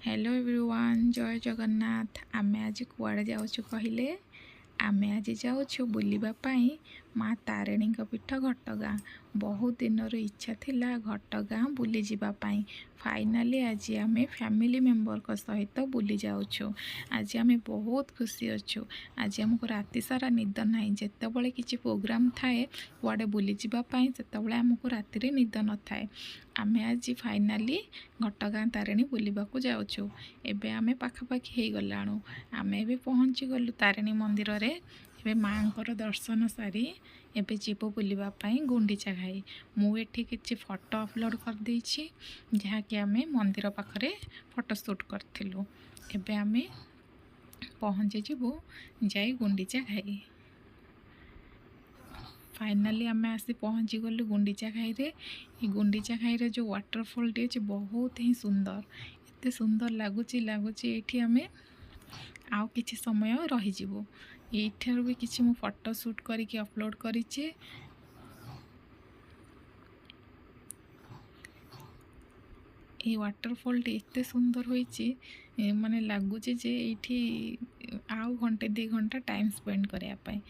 Hello everyone जय जगन्नाथ। आमे आज कुआड़े जाऊँ कहले आमे आज जाऊँ बुलवाई माँ तारिणी पीठ घटगाँ। बहुत दिन इच्छा थिला घटगाँ बुली जावाई। फाइनाली आज आम फैमिली मेंबर सहित बुली जाऊँ। आज आम बहुत खुशी अच्छु। आज आमको राति सारा निद ना जिते किसी प्रोग्राम थाए कुआड़े बुली जावाई से आमको राति निद न थाए। आम आज फाइनाली घटगाँ तारिणी बुलवाक जाऊँ। एबे आमे पाखापाखि हो गलाणु। आमे भी पहुँची गलु तारिणी मंदिर रे। एबे माँकर दर्शन सारी एबे जीवो बुलवाई गुंडीचा घाई। मुझे किसी फोटो अपलोड कर देछि जहाँकि आमे मंदिर पाखरे फोटो शूट करथिलु। एबे आमे पहुँची जीवु जाई गुंडीचा घाई। फाइनाली आमे आसी पहुँची गलु गुंडीचा घाई रे। गुंडीचा घाई रे जो वाटरफॉल टी अछि बहुत ही सुंदर। एते सुंदर लगुच ये आमे आउ किछि समय रही जीवु। एठार भी किछि मु फोटो शूट करके अपलोड करिछि। ये वाटरफॉल टी एते सुंदर होइछि माने लगुच जे एठी आउ घंटे 2 घंटा टाइम स्पेंड करिया पाए।